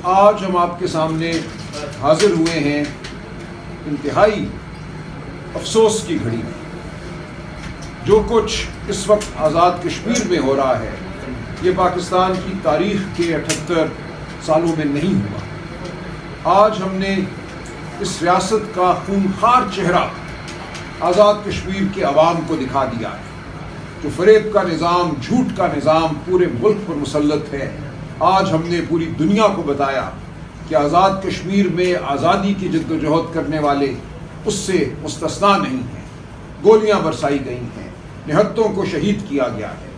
آج ہم آپ کے سامنے حاضر ہوئے ہیں انتہائی افسوس کی گھڑی میں۔ جو کچھ اس وقت آزاد کشمیر میں ہو رہا ہے یہ پاکستان کی تاریخ کے 78 سالوں میں نہیں ہوا۔ آج ہم نے اس ریاست کا خونخوار چہرہ آزاد کشمیر کے عوام کو دکھا دیا ہے۔ جو فریب کا نظام، جھوٹ کا نظام پورے ملک پر مسلط ہے، آج ہم نے پوری دنیا کو بتایا کہ آزاد کشمیر میں آزادی کی جد و جہد کرنے والے اس سے مستثنا نہیں ہیں۔ گولیاں برسائی گئی ہیں، نہتوں کو شہید کیا گیا ہے۔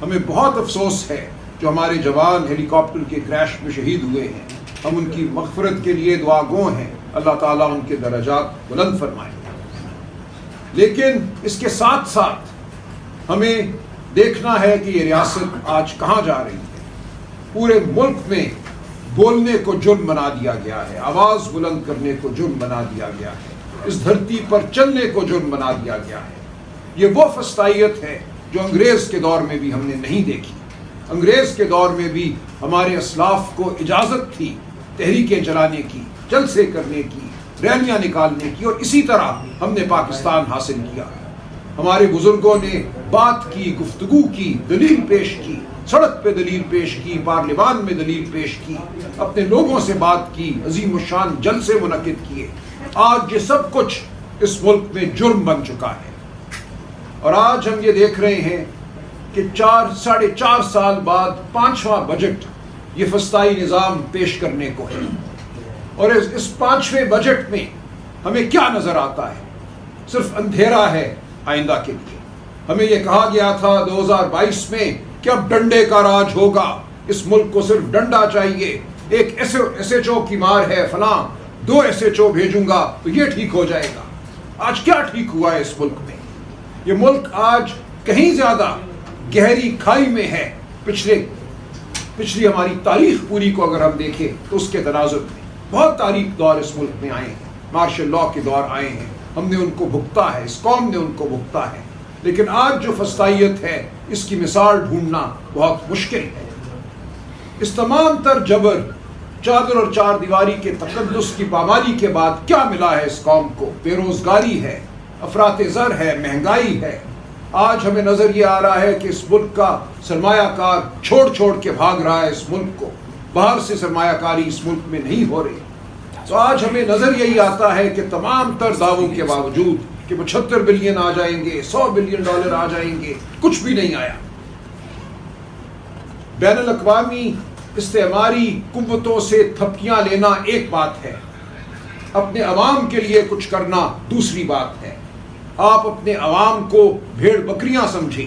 ہمیں بہت افسوس ہے جو ہمارے جوان ہیلی کاپٹر کے کریش میں شہید ہوئے ہیں۔ ہم ان کی مغفرت کے لیے دعا گو ہیں، اللہ تعالیٰ ان کے درجات بلند فرمائے۔ لیکن اس کے ساتھ ساتھ ہمیں دیکھنا ہے کہ یہ ریاست آج کہاں جا رہی ہے۔ پورے ملک میں بولنے کو جرم بنا دیا گیا ہے، آواز بلند کرنے کو جرم بنا دیا گیا ہے، اس دھرتی پر چلنے کو جرم بنا دیا گیا ہے۔ یہ وہ فسطائیت ہے جو انگریز کے دور میں بھی ہم نے نہیں دیکھی۔ انگریز کے دور میں بھی ہمارے اسلاف کو اجازت تھی تحریکیں چلانے کی، جلسے کرنے کی، ریلیاں نکالنے کی، اور اسی طرح ہم نے پاکستان حاصل کیا۔ ہمارے بزرگوں نے بات کی، گفتگو کی، دلیل پیش کی، سڑک پہ دلیل پیش کی، پارلیمان میں دلیل پیش کی، اپنے لوگوں سے بات کی، عظیم الشان جلسے منعقد کیے۔ آج یہ سب کچھ اس ملک میں جرم بن چکا ہے، اور آج ہم یہ دیکھ رہے ہیں کہ 4.5 سال بعد 5واں بجٹ یہ فسطائی نظام پیش کرنے کو ہے۔ اور اس 5ویں بجٹ میں ہمیں کیا نظر آتا ہے؟ صرف اندھیرا ہے آئندہ کے لیے۔ ہمیں یہ کہا گیا تھا 2022 میں کہ اب ڈنڈے کا راج ہوگا، اس ملک کو صرف ڈنڈا چاہیے، ایک ایس ایچ او کی مار ہے فلاں، 2 ایس ایچ او بھیجوں گا تو یہ ٹھیک ہو جائے گا۔ آج کیا ٹھیک ہوا ہے اس ملک میں؟ یہ ملک آج کہیں زیادہ گہری کھائی میں ہے۔ پچھلی ہماری تاریخ پوری کو اگر ہم دیکھیں تو اس کے تناظر میں بہت تاریخ دور اس ملک میں آئے ہیں، مارشل لاء کے دور آئے ہیں، ہم نے ان کو بھگتا ہے، اس قوم نے ان کو بھگتا ہے۔ لیکن آج جو فسطائیت ہے اس کی مثال ڈھونڈنا بہت مشکل ہے۔ اس تمام تر جبر، چادر اور چار دیواری کے تقدس کی پامالی کے بعد کیا ملا ہے اس قوم کو؟ بے روزگاری ہے، افراط زر ہے، مہنگائی ہے۔ آج ہمیں نظر یہ آ رہا ہے کہ اس ملک کا سرمایہ کار چھوڑ کے بھاگ رہا ہے اس ملک کو، باہر سے سرمایہ کاری اس ملک میں نہیں ہو رہی۔ تو آج ہمیں نظر یہی آتا ہے کہ تمام تر دعووں کے باوجود کہ 75 بلین آ جائیں گے، $100 بلین آ جائیں گے، کچھ بھی نہیں آیا۔ بین الاقوامی استعماری قوتوں سے تھپکیاں لینا ایک بات ہے، اپنے عوام کے لیے کچھ کرنا دوسری بات ہے۔ آپ اپنے عوام کو بھیڑ بکریاں سمجھیں،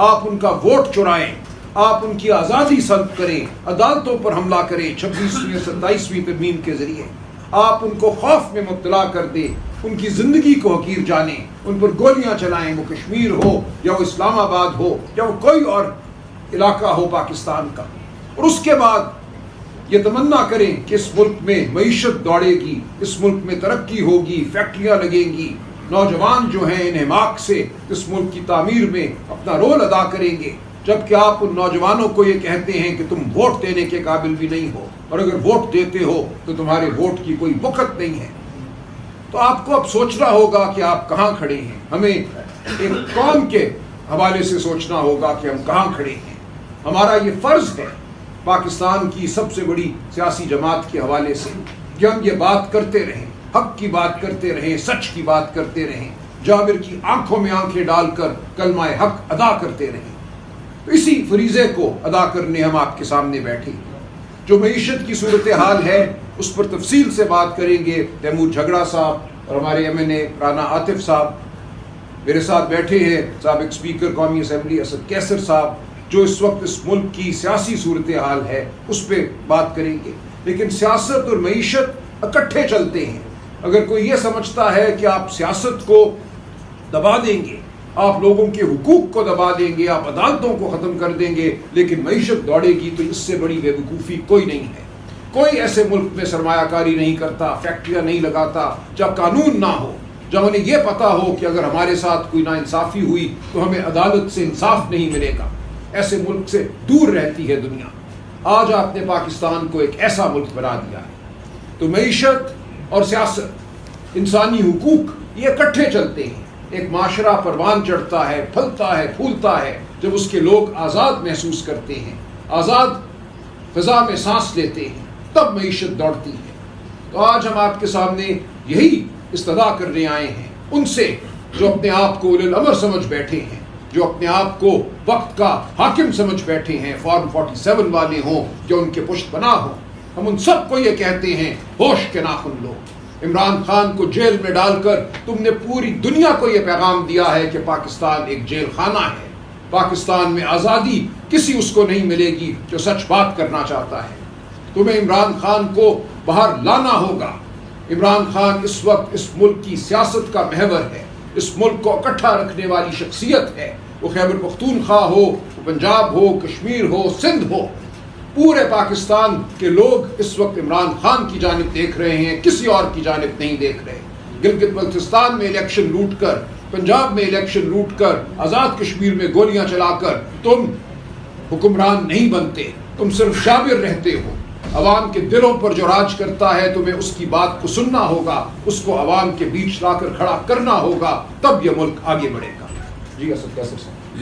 آپ ان کا ووٹ چرائیں، آپ ان کی آزادی سلب کریں، عدالتوں پر حملہ کریں 26ویں 27ویں ترمیم کے ذریعے، آپ ان کو خوف میں مبتلا کر دیں، ان کی زندگی کو حقیر جانیں، ان پر گولیاں چلائیں، وہ کشمیر ہو یا وہ اسلام آباد ہو یا وہ کوئی اور علاقہ ہو پاکستان کا، اور اس کے بعد یہ تمنا کریں کہ اس ملک میں معیشت دوڑے گی، اس ملک میں ترقی ہوگی، فیکٹریاں لگیں گی، نوجوان جو ہیں ان حماق سے اس ملک کی تعمیر میں اپنا رول ادا کریں گے، جبکہ آپ ان نوجوانوں کو یہ کہتے ہیں کہ تم ووٹ دینے کے قابل بھی نہیں ہو، اور اگر ووٹ دیتے ہو تو تمہارے ووٹ کی کوئی وقت نہیں ہے۔ تو آپ کو اب سوچنا ہوگا کہ آپ کہاں کھڑے ہیں۔ ہمیں ایک قوم کے حوالے سے سوچنا ہوگا کہ ہم کہاں کھڑے ہیں۔ ہمارا یہ فرض ہے پاکستان کی سب سے بڑی سیاسی جماعت کے حوالے سے کہ ہم یہ بات کرتے رہیں، حق کی بات کرتے رہیں، سچ کی بات کرتے رہیں، جابر کی آنکھوں میں آنکھیں ڈال کر کلمہ حق ادا کرتے رہیں۔ تو اسی فریضے کو ادا کرنے ہم آپ کے سامنے بیٹھے۔ جو معیشت کی صورتحال ہے اس پر تفصیل سے بات کریں گے تیمور جھگڑا صاحب اور ہمارے MNA رانا عاطف صاحب۔ میرے ساتھ بیٹھے ہیں سابق اسپیکر قومی اسمبلی اسد کیسر صاحب، جو اس وقت اس ملک کی سیاسی صورتحال ہے اس پہ بات کریں گے۔ لیکن سیاست اور معیشت اکٹھے چلتے ہیں۔ اگر کوئی یہ سمجھتا ہے کہ آپ سیاست کو دبا دیں گے، آپ لوگوں کے حقوق کو دبا دیں گے، آپ عدالتوں کو ختم کر دیں گے لیکن معیشت دوڑے گی، تو اس سے بڑی بے وقوفی کوئی نہیں ہے۔ کوئی ایسے ملک میں سرمایہ کاری نہیں کرتا، فیکٹریاں نہیں لگاتا جہاں قانون نہ ہو، جہاں انہیں یہ پتا ہو کہ اگر ہمارے ساتھ کوئی ناانصافی ہوئی تو ہمیں عدالت سے انصاف نہیں ملے گا۔ ایسے ملک سے دور رہتی ہے دنیا۔ آج آپ نے پاکستان کو ایک ایسا ملک بنا دیا ہے. تو معیشت اور سیاست، انسانی حقوق یہ اکٹھے چلتے ہیں. ایک معاشرہ پروان چڑھتا ہے، پھلتا ہے، پھولتا ہے جب اس کے لوگ آزاد محسوس کرتے ہیں، آزاد فضا میں سانس لیتے ہیں، تب معیشت دوڑتی ہے. تو آج ہم آپ کے سامنے یہی استدعا کرنے آئے ہیں ان سے جو اپنے آپ کو اولل الامر سمجھ بیٹھے ہیں، جو اپنے آپ کو وقت کا حاکم سمجھ بیٹھے ہیں، فارم 47 والے ہوں جو ان کے پشت پناہ ہوں. ہم ان سب کو یہ کہتے ہیں ہوش کے ناخن لو. عمران خان کو جیل میں ڈال کر تم نے پوری دنیا کو یہ پیغام دیا ہے کہ پاکستان ایک جیل خانہ ہے. پاکستان میں آزادی کسی اس کو نہیں ملے گی جو سچ بات کرنا چاہتا ہے. تمہیں عمران خان کو باہر لانا ہوگا. عمران خان اس وقت اس ملک کی سیاست کا محور ہے، اس ملک کو اکٹھا رکھنے والی شخصیت ہے. وہ خیبر پختونخوا ہو، وہ پنجاب ہو، کشمیر ہو، سندھ ہو، پورے پاکستان کے لوگ اس وقت عمران خان کی جانب دیکھ رہے ہیں، کسی اور کی جانب نہیں دیکھ رہے. گلگت بلتستان میں الیکشن لوٹ کر، پنجاب میں الیکشن لوٹ کر، آزاد کشمیر میں گولیاں چلا کر تم حکمران نہیں بنتے، تم صرف جابر رہتے ہو. عوام کے دلوں پر جو راج کرتا ہے تمہیں اس کی بات کو سننا ہوگا، اس کو عوام کے بیچ لا کر کھڑا کرنا ہوگا، تب یہ ملک آگے بڑھے گا. جی اسد کیسر صاحب.